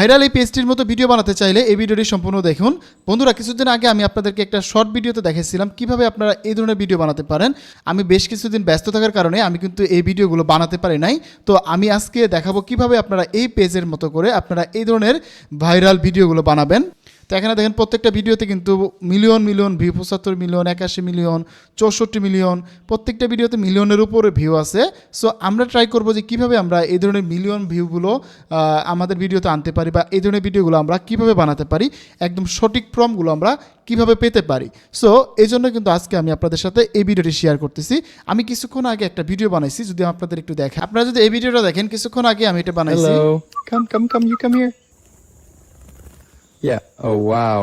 Viral এই পেজটির মতো video বানাতে চাইলে এই ভিডিওটি সম্পূর্ণ দেখুন। বন্ধুরা, কিছুদিন আগে আমি আপনাদেরকে একটা শর্ট ভিডিওতে দেখিয়েছিলাম কিভাবে আপনারা এই ধরনের ভিডিও বানাতে পারেন। আমি বেশ কিছুদিন ব্যস্ত থাকার কারণে আমি কিন্তু এই ভিডিওগুলো বানাতে পারি নাই। তো আমি আজকে দেখাবো কিভাবে আপনারা এই পেজের মতো করে আপনারা এই ধরনের ভাইরাল ভিডিওগুলো বানাবেন। তো এখানে দেখেন প্রত্যেকটা ভিডিওতে কিন্তু million million view, 75 million, 81 million, 64 million, প্রত্যেকটা ভিডিওতে মিলিয়নের উপরে ভিউ আছে। সো আমরা ট্রাই করবো যে কীভাবে আমরা এই ধরনের মিলিয়ন ভিউগুলো আমাদের ভিডিওতে আনতে পারি, বা এই ধরনের ভিডিওগুলো আমরা কীভাবে বানাতে পারি, একদম সঠিক প্রম্পটগুলো আমরা কীভাবে পেতে পারি। সো এই জন্য কিন্তু আজকে আমি আপনাদের সাথে এই ভিডিওটি শেয়ার করতেছি। আমি কিছুক্ষণ আগে একটা ভিডিও বানাইছি, যদি আপনাদের একটু দেখেন। আপনারা যদি এই ভিডিওটা দেখেন, কিছুক্ষণ আগে আমি এটা বানাইছি। Hello. Come, you come here. Yeah. Oh, wow.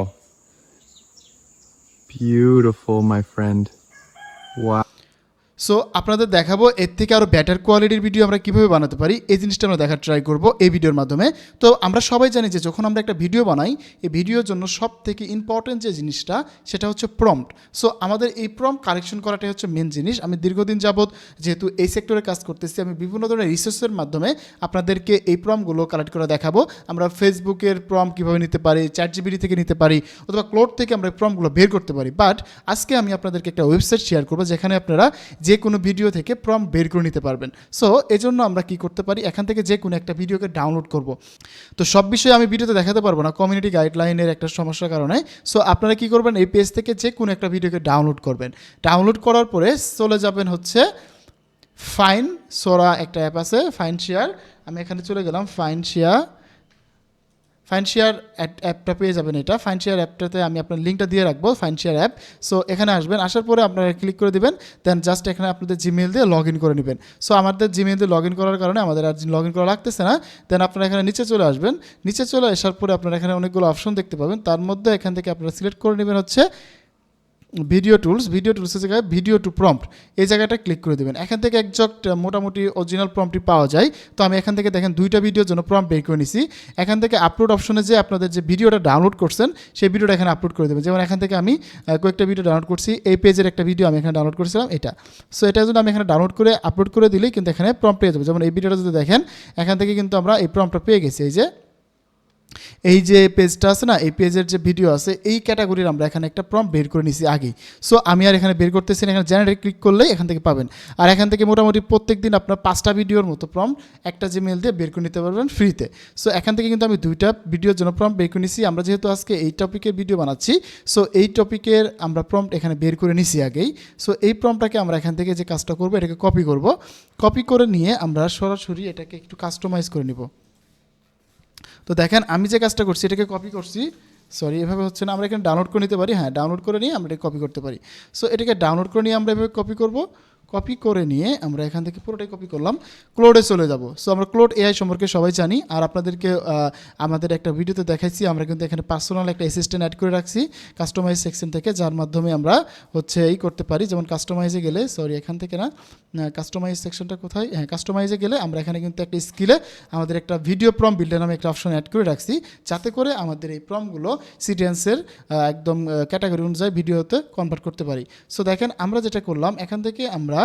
Beautiful, my friend. Wow. So আপনাদের দেখাবো এর থেকে আরও বেটার কোয়ালিটির ভিডিও আমরা কীভাবে বানাতে পারি, এই জিনিসটা আমরা দেখার ট্রাই করবো এই ভিডিওর মাধ্যমে। তো আমরা সবাই জানি যে যখন আমরা একটা ভিডিও বানাই, এই ভিডিওর জন্য সব থেকে ইম্পর্টেন্ট যে জিনিসটা সেটা হচ্ছে প্রম্পট। সো আমাদের এই প্রম্পট কালেকশন করাটাই হচ্ছে মেন জিনিস। আমি দীর্ঘদিন যাবৎ যেহেতু এই সেক্টরে কাজ করতেছি, আমি বিভিন্ন ধরনের রিসোর্সের মাধ্যমে আপনাদেরকে এই প্রম্পটগুলো কালেক্ট করে দেখাবো। আমরা ফেসবুকের প্রম্পট কীভাবে নিতে পারি, চ্যাটজিপিটি থেকে নিতে পারি, অথবা ক্লোড থেকে আমরা প্রম্পটগুলো বের করতে পারি। বাট আজকে আমি আপনাদেরকে একটা ওয়েবসাইট শেয়ার করবো যেখানে আপনারা যে কোনো ভিডিও থেকে প্রম্পট বের করে নিতে পারবেন। সো এজন্য আমরা কি করতে পারি, এখান থেকে যে কোনো একটা ভিডিওকে ডাউনলোড করব। তো সব বিষয়ে আমি ভিডিওতে দেখাতে পারবো না, কমিউনিটি গাইডলাইনের একটা সমস্যার কারণে। সো আপনারা কি করবেন, এই পেজ থেকে যে কোনো একটা ভিডিওকে ডাউনলোড করবেন। ডাউনলোড করার পরে চলে যাবেন হচ্ছে ফাইন সোরা, একটা অ্যাপ আছে ফাইন শেয়ার। আমি এখানে চলে গেলাম ফাইন শেয়ার অ্যাপটা পেয়ে যাবেন। এটা ফাইন শেয়ার অ্যাপটাতে আমি আপনার লিঙ্কটা দিয়ে রাখবো, ফাইন শেয়ার অ্যাপ। সো এখানে আসবেন, আসার পরে আপনারা ক্লিক করে দিবেন, দেন জাস্ট এখানে আপনাদের জিমেল দিয়ে লগ ইন করে নেবেন। সো আমাদের জিমেল দিয়ে লগ ইন করার কারণে আমাদের আর লগ ইন করা লাগতেছে না। দেন আপনারা এখানে নিচে চলে আসবেন, নিচে চলে আসার পরে আপনারা এখানে অনেকগুলো অপশন দেখতে পাবেন। তার মধ্যে এখান থেকে আপনারা সিলেক্ট করে নেবেন হচ্ছে ভিডিও টুলসের জায়গায় ভিডিও টু প্রম্পট, এই জায়গাটা ক্লিক করে দেবেন। এখান থেকে একজাক্ট মোটামুটি অরিজিনাল প্রম্পটই পাওয়া যায়। তো আমি এখান থেকে দেখেন দুইটা ভিডিওর জন্য প্রম্পট বের করে নিছি। এখান থেকে আপলোড অপশনে যে আপনাদের যে ভিডিওটা ডাউনলোড করছেন সেই ভিডিওটা এখানে আপলোড করে দেবেন। যেমন এখান থেকে আমি কয়েকটা ভিডিও ডাউনলোড করছি, এই পেজের একটা ভিডিও আমি এখানে ডাউনলোড করেছিলাম এটা। সো এটার জন্য আমি এখানে ডাউনলোড করে আপলোড করে দিলেই কিন্তু এখানে প্রম্পট পেয়ে যাবে। যেমন এই ভিডিওটা যদি দেখেন, এখান থেকে কিন্তু আমরা এই প্রম্পটটা পেয়ে গেছি। এই যে পেজটা আছে না, এই পেজের যে ভিডিও আছে এই ক্যাটাগরির আমরা এখানে একটা প্রম্পট বের করে নিছি আগেই। সো আমি আর এখানে বের করতেছি না, এখানে জেনারেট ক্লিক করলেই এখান থেকে পাবেন। আর এখান থেকে মোটামুটি প্রত্যেক দিন আপনার 5টা ভিডিওর মতো প্রম্পট একটা জিমেল দিয়ে বের করে নিতে পারবেন ফ্রিতে। সো এখান থেকে কিন্তু আমি 2টা ভিডিওর জন্য প্রম্পট বের করে নিছি। আমরা যেহেতু আজকে এই টপিকের ভিডিও বানাচ্ছি, সো এই টপিকের আমরা প্রম্পট এখানে বের করে নিছি আগেই। সো এই প্রম্পটটাকে আমরা এখান থেকে যে কাজটা করবো, এটাকে কপি করে নিয়ে আমরা সরাসরি এটাকে একটু কাস্টমাইজ করে নিব। তো দেখেন আমি যে কাজটা করছি, এটাকে কপি করছি, সরি এভাবে হচ্ছে না, আমরা এখানে ডাউনলোড করে নিতে পারি। হ্যাঁ, ডাউনলোড করে নিয়ে আমরা এটা কপি করতে পারি। সো এটাকে ডাউনলোড করে নিয়ে আমরা এভাবে কপি করব। কপি করে নিয়ে আমরা এখান থেকে পুরোটাই কপি করলাম, ক্লোডে চলে যাব। সো আমরা ক্লোড এআই সম্পর্কে সবাই জানি, আর আপনাদেরকে আমাদের একটা ভিডিওতে দেখাইছি। আমরা কিন্তু এখানে পার্সোনাল একটা অ্যাসিস্ট্যান্ট অ্যাড করে রাখছি কাস্টমাইজ সেকশন থেকে, যার মাধ্যমে আমরা হচ্ছে এই করতে পারি। যেমন কাস্টমাইজে গেলে, সরি এখান থেকে না, কাস্টমাইজ সেকশনটা কোথায়, হ্যাঁ কাস্টমাইজে গেলে আমরা এখানে কিন্তু একটা স্কিলে আমাদের একটা ভিডিও প্রম্পট বিল্ডার নামে একটা অপশন অ্যাড করে রাখছি, যাতে করে আমাদের এই প্রম্পটগুলো সিডিএন্সের একদম ক্যাটাগরি অনুযায়ী ভিডিওতে কনভার্ট করতে পারি। সো দেখেন আমরা যেটা করলাম, এখান থেকে আমরা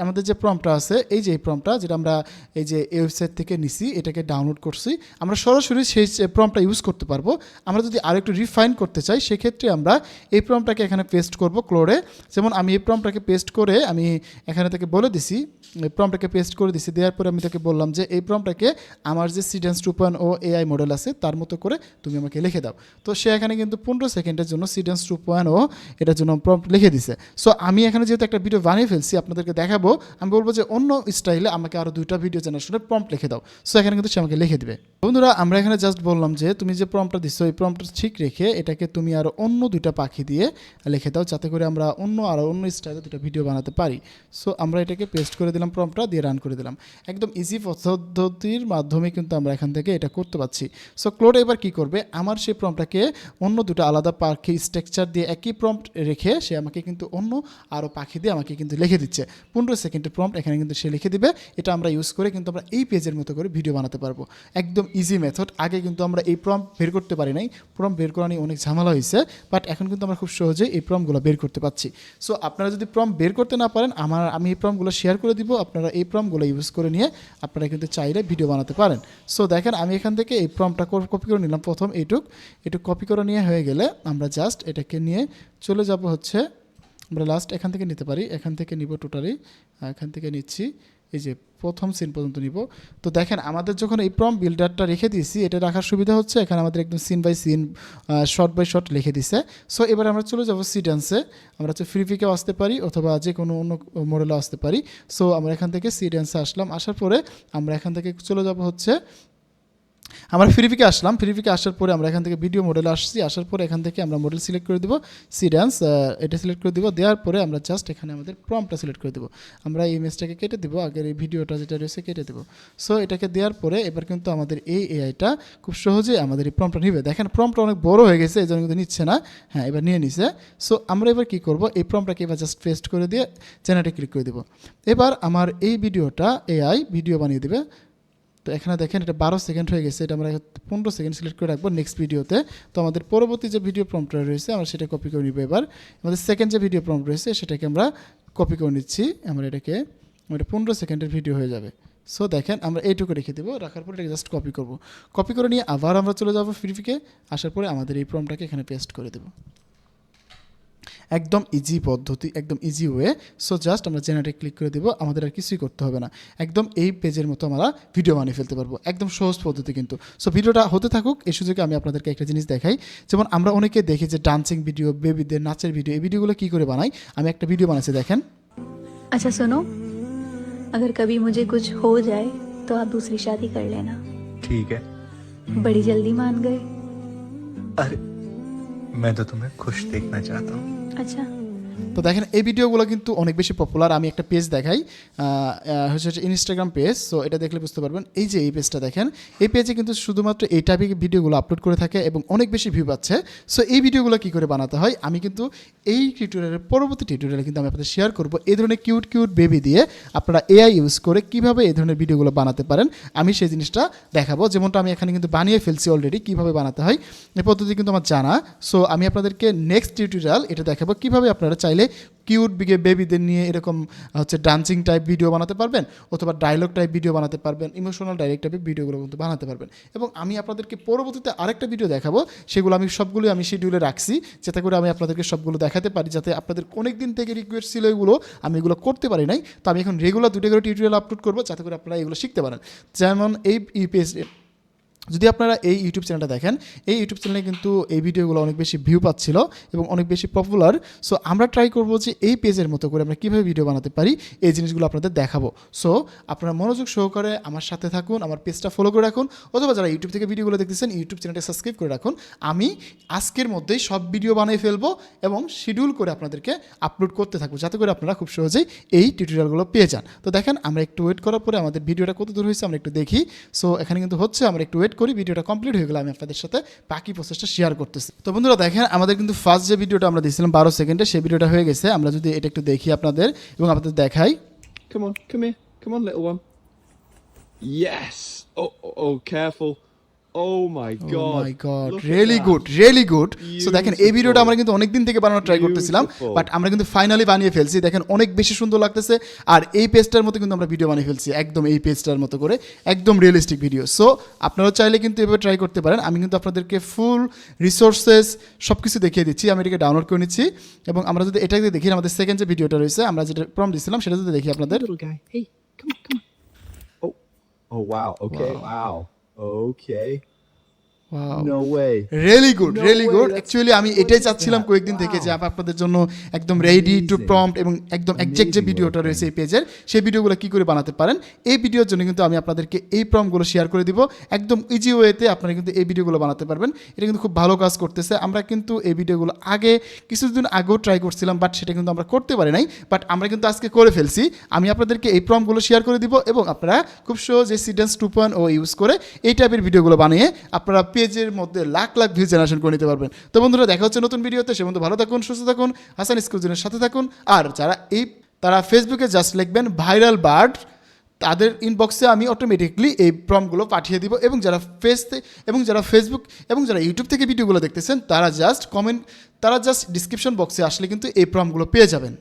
আমাদের যে প্রম্পটটা আছে, এই যে এই প্রম্পটটা যেটা আমরা এই যে ওয়েবসাইট থেকে নিছি, এটাকে ডাউনলোড করছি, আমরা সরাসরি সেই প্রম্পটটা ইউজ করতে পারবো। আমরা যদি আরও একটু রিফাইন করতে চাই, সেক্ষেত্রে আমরা এই প্রম্পটটাকে এখানে পেস্ট করব ক্লোডে। যেমন আমি এই প্রম্পটটাকে পেস্ট করে আমি এখানে থেকে বলে দিছি, এই প্রম্পটটাকে পেস্ট করে দিছি, দেওয়ার পরে আমি তাকে বললাম যে এই প্রম্পটটাকে আমার যে সিডেন্স 2.0 এআই মডেল আছে তার মতো করে তুমি আমাকে লিখে দাও। তো সে এখানে কিন্তু 15 সেকেন্ডের জন্য সিডেন্স 2.0 এটার জন্য প্রম্পট লিখে দিছে। সো আমি এখানে যেহেতু একটা ভিডিও বানিয়ে ফেলছি, আপনাদেরকে দেখাবো, আমি বলবো যে অন্য স্টাইলে আমাকে আরও 2টা ভিডিও জেনারেশনের প্রম্পট লিখে দাও। সো এখানে কিন্তু সে আমাকে লিখে দেবে। বন্ধুরা, আমরা এখানে জাস্ট বললাম যে তুমি যে প্রম্পটটা দিচ্ছ, এই প্রম্পটটা ঠিক রেখে এটাকে তুমি আরও অন্য 2টা পাখি দিয়ে লিখে দাও, যাতে করে আমরা অন্য স্টাইলে 2টা ভিডিও বানাতে পারি। সো আমরা এটাকে পেস্ট করে দিলাম, প্রম্পটটা দিয়ে রান করে দিলাম। একদম ইজি পদ্ধতির মাধ্যমে কিন্তু আমরা এখান থেকে এটা করতে পারছি। সো ক্লোড এবার কি করবে, আমার সেই প্রম্পটটাকে অন্য 2টা আলাদা পাখি স্ট্রাকচার দিয়ে একই প্রম্পট রেখে সে আমাকে কিন্তু অন্য আরও পাখি দিয়ে আমাকে কিন্তু লিখে লিখে দিচ্ছে 15 সেকেন্ডের প্রম্পট এখানে কিন্তু সে লিখে দিবে। এটা আমরা ইউজ করে কিন্তু আমরা এই পেজের মতো করে ভিডিও বানাতে পারবো। একদম ইজি মেথড। আগে কিন্তু আমরা এই প্রম্পট বের করতে পারি নাই, প্রম্পট বের করা নিয়ে অনেক ঝামেলা হয়েছে, বাট এখন কিন্তু আমরা খুব সহজেই এই প্রম্পটগুলো বের করতে পারছি। সো আপনারা যদি প্রম্পট বের করতে না পারেন, আমি এই প্রম্পটগুলো শেয়ার করে দিব, আপনারা এই প্রম্পটগুলো ইউজ করে নিয়ে আপনারা কিন্তু চাইলে ভিডিও বানাতে পারেন। সো দেখেন আমি এখান থেকে এই প্রম্পটটা কপি করে নিলাম। প্রথম এইটুক কপি করে নিয়ে হয়ে গেলে আমরা জাস্ট এটাকে নিয়ে চলে যাব হচ্ছে, আমরা লাস্ট এখান থেকে নিতে পারি, এখান থেকে নিব টোটালি, এখান থেকে নিচ্ছি এই যে প্রথম সিন পর্যন্ত নিব। তো দেখেন আমাদের যখন এই প্রম্পট বিল্ডারটা রেখে দিয়েছি, এটা রাখার সুবিধা হচ্ছে এখানে আমাদের একদম scene by scene shot by shot লিখে দিছে। সো এবার আমরা চলে যাব সিডেন্সে, আমরা হচ্ছে ফ্রিপিকেও আসতে পারি অথবা যে কোনো অন্য মডেলেও আসতে পারি। সো আমরা এখান থেকে সিডেন্সে আসলাম, আসার পরে আমরা এখান থেকে চলে যাব হচ্ছে, আমরা ফ্রিপিকে আসলাম, ফ্রিপিকে আসার পরে আমরা এখান থেকে ভিডিও মডেলে আসছি, আসার পরে এখান থেকে আমরা মডেল সিলেক্ট করে দেবো, সিডেন্স এটা সিলেক্ট করে দেবো, দেওয়ার পরে আমরা জাস্ট এখানে আমাদের প্রম্পটটা সিলেক্ট করে দেবো। আমরা এই ইমেজটাকে কেটে দেবো, আগের এই ভিডিওটা যেটা রয়েছে কেটে দেবো। সো এটাকে দেওয়ার পরে এবার কিন্তু আমাদের এই এআইটা খুব সহজেই আমাদের এই প্রম্পটটা নিবে। দেখেন প্রম্পটটা অনেক বড় হয়ে গেছে, এই জন্য কিন্তু নিচ্ছে না, হ্যাঁ এবার নিয়ে নিছে। সো আমরা এবার কী করবো, এই প্রম্পটটাকে এবার জাস্ট পেস্ট করে দিয়ে জেনারেটে ক্লিক করে দেবো। এবার আমার এই ভিডিওটা এআই ভিডিও বানিয়ে দেবে। তো এখানে দেখেন এটা 12 সেকেন্ড হয়ে গেছে, এটা আমরা 15 সেকেন্ড সিলেক্ট করে রাখবো নেক্সট ভিডিওতে। তো আমাদের পরবর্তী যে ভিডিও প্রম্পটটা রয়েছে আমরা সেটা কপি করে নিব। এবার আমাদের সেকেন্ড যে ভিডিও প্রম্পট রয়েছে সেটাকে আমরা কপি করে নিচ্ছি, আমরা এটাকে 15 সেকেন্ডের ভিডিও হয়ে যাবে। সো দেখেন আমরা এইটুকু রেখে দেবো, রাখার পরে এটাকে জাস্ট কপি করব, কপি করে নিয়ে আবার আমরা চলে যাবো ফ্রিপিকে, আসার পরে আমাদের এই প্রম্পটটাকে এখানে পেস্ট করে দেবো। একদম ইজি পদ্ধতি, একদম ইজি ওয়ে। সো জাস্ট আমরা জেনারেটে ক্লিক করে দেবো, আমাদের আর কিছুই করতে হবে না, একদম এই পেজের মতো আমরা ভিডিও বানিয়ে ফেলতে পারবো, একদম সহজ পদ্ধতি কিন্তু। সো ভিডিওটা হতে থাকুক, এই সুযোগে আমি আপনাদেরকে একটা জিনিস দেখাই। যেমন আমরা অনেকে দেখি যে ডান্সিং ভিডিও, বেবিদের নাচের ভিডিও, এই ভিডিওগুলো কী করে বানাই। আমি একটা ভিডিও বানাচ্ছি দেখেন। अच्छा सुनो, अगर कभी मुझे कुछ हो जाए तो आप दूसरी शादी कर लेना। ठीक है। बड़ी जल्दी मान गए। अरे मैं तो तुम्हें खुश देखना चाहता हूँ। अच्छा তো দেখেন এই ভিডিওগুলো কিন্তু অনেক বেশি পপুলার। আমি একটা পেজ দেখাই, হচ্ছে ইনস্টাগ্রাম পেজ। সো এটা দেখলে বুঝতে পারবেন, এই যে এই পেজটা দেখেন, এই পেজে কিন্তু শুধুমাত্র এই টাইপের ভিডিওগুলো আপলোড করে থাকে এবং অনেক বেশি ভিউ পাচ্ছে। সো এই ভিডিওগুলো কী করে বানাতে হয় আমি কিন্তু এই টিউটোরিয়ালের পরবর্তী টিউটোরিয়ালে কিন্তু আমি আপনাদের শেয়ার করবো। এই ধরনের কিউট কিউট বেবি দিয়ে আপনারা এআই ইউজ করে কীভাবে এই ধরনের ভিডিওগুলো বানাতে পারেন, আমি সেই জিনিসটা দেখাবো। যেমনটা আমি এখানে কিন্তু বানিয়ে ফেলছি অলরেডি, কীভাবে বানাতে হয় এই পদ্ধতি কিন্তু আমার জানা। সো আমি আপনাদেরকে নেক্সট টিউটোরিয়াল এটা দেখাবো কীভাবে আপনারা চাইলে কিউট বেবিদের নিয়ে এরকম হচ্ছে ডান্সিং টাইপ ভিডিও বানাতে পারবেন অথবা ডায়লগ টাইপ ভিডিও বানাতে পারবেন, ইমোশনাল ডাইরেক্ট টাইপের ভিডিওগুলো কিন্তু বানাতে পারবেন। এবং আমি আপনাদেরকে পরবর্তীতে আরেকটা ভিডিও দেখাবো, সেগুলো আমি সবগুলো আমি শিডিউলে রাখছি, যাতে করে আমি আপনাদেরকে সবগুলো দেখাতে পারি, যাতে আপনাদের অনেক দিন থেকে রিকোয়েস্ট ছিল এগুলো, আমি এগুলো করতে পারি নাই। তো আমি এখন রেগুলার 2টা করে টিউটোরিয়াল আপলোড করবো, যাতে করে আপনারা এগুলো শিখতে পারেন। যেমন এই পেজ, যদি আপনারা এই ইউটিউব চ্যানেলটা দেখেন, এই ইউটিউব চ্যানেলে কিন্তু এই ভিডিওগুলো অনেক বেশি ভিউ পাচ্ছিল এবং অনেক বেশি পপুলার। সো আমরা ট্রাই করবো যে এই পেজের মতো করে আমরা কীভাবে ভিডিও বানাতে পারি, এই জিনিসগুলো আপনাদের দেখাবো। সো আপনারা মনোযোগ সহকারে আমার সাথে থাকুন, আমার পেজটা ফলো করে রাখুন, অথবা যারা ইউটিউব থেকে ভিডিওগুলো দেখতেছেন ইউটিউব চ্যানেলটা সাবস্ক্রাইব করে রাখুন। আমি আজকের মধ্যেই সব ভিডিও বানিয়ে ফেলবো এবং শিডিউল করে আপনাদেরকে আপলোড করতে থাকবো, যাতে করে আপনারা খুব সহজেই এই টিউটোরিয়ালগুলো পেয়ে যান। তো দেখেন আমরা একটু ওয়েট করার পরে আমাদের ভিডিওটা কত দূর হয়েছে আমরা একটু দেখি। সো এখানে কিন্তু হচ্ছে, আমরা একটু ওয়েট করি, ভিডিওটা কমপ্লিট হয়ে গেলে আমি আপনাদের সাথে বাকি প্রসেসটা শেয়ার করতেছি। তো বন্ধুরা দেখেন আমাদের কিন্তু ফার্স্ট যে ভিডিওটা আমরা দিয়েছিলাম 12 সেকেন্ডে, সেই ভিডিওটা হয়ে গেছে। আমরা যদি এটা একটু দেখি আপনাদের এবং আপনাদের দেখাই। Come on, come on, little one. Yes. Oh, careful. Oh my God. My god, Look at really that. Good, really good. So দেখেন এই ভিডিওটা Beautiful. আমরা কিন্তু অনেক দিন থেকে বানানোর ট্রাই করতেছিলাম, Beautiful. বাট আমরা কিন্তু ফাইনালি বানিয়ে ফেলছি। দেখেন অনেক বেশি সুন্দর লাগতেছে, আর এই পেজটার মতো কিন্তু আমরা ভিডিও বানিয়ে ফেলছি, একদম এই পেজটার মতো করে, একদম রিয়েলিস্টিক ভিডিও। সো আপনারাও চাইলে কিন্তু এভাবে ট্রাই করতে পারেন। আমি কিন্তু আপনাদেরকে ফুল রিসোর্সেস সব কিছু দেখিয়ে দিচ্ছি। আমি এটাকে ডাউনলোড করে নিচ্ছি এবং আমরা যদি এটাকে দেখি, আমাদের সেকেন্ড যে ভিডিওটা রয়েছে আমরা যেটা প্রম্পট দিয়েছিলাম সেটা যদি দেখি আপনাদের। Little guy. Hey, come on. Oh, wow. Okay. Wow. Okay. Wow. No way. Really good, No really way, good. that's- actually আমি what এটাই is চাচ্ছিলাম that? কয়েকদিন থেকে, যে Wow. আপনাদের জন্য একদম রেডি টু Amazing. প্রম্পট এবং একদম একজ্যাক্ট যে Amazing ভিডিওটা work, রয়েছে এই পেজের, সেই ভিডিওগুলো কী করে বানাতে পারেন, এই ভিডিওর জন্য কিন্তু আমি আপনাদেরকে এই প্রম্পটগুলো শেয়ার করে দিব। একদম ইজি ওয়েতে আপনারা কিন্তু এই ভিডিওগুলো বানাতে পারবেন। এটা কিন্তু খুব ভালো কাজ করতেছে। আমরা কিন্তু এই ভিডিওগুলো আগে কিছুদিন আগেও ট্রাই করছিলাম, বাট সেটা কিন্তু আমরা করতে পারি নাই, বাট আমরা কিন্তু আজকে করে ফেলছি। আমি আপনাদেরকে এই প্রম্পটগুলো শেয়ার করে দিব এবং আপনারা খুব সহজে সিডেন্স 2.0 ইউজ করে এই টাইপের ভিডিওগুলো বানিয়ে আপনারা পেজের মধ্যে লাখ লাখ ভিউ জেনারেশন করে নিতে পারবেন। তো বন্ধুরা দেখা হচ্ছে নতুন ভিডিওতে, সে বন্ধু ভালো থাকুন, সুস্থ থাকুন, হাসান স্কুল জনের সাথে থাকুন। আর যারা এই তারা ফেসবুকে জাস্ট লিখবেন ভাইরাল বার্ড, তাদের ইনবক্সে আমি অটোমেটিকলি এই প্রম্পটগুলো পাঠিয়ে দিব। এবং যারা ফেসবুক এবং যারা ইউটিউব থেকে ভিডিওগুলো দেখতেছেন তারা জাস্ট ডিসক্রিপশন বক্সে আসলে কিন্তু এই প্রম্পটগুলো পেয়ে যাবেন।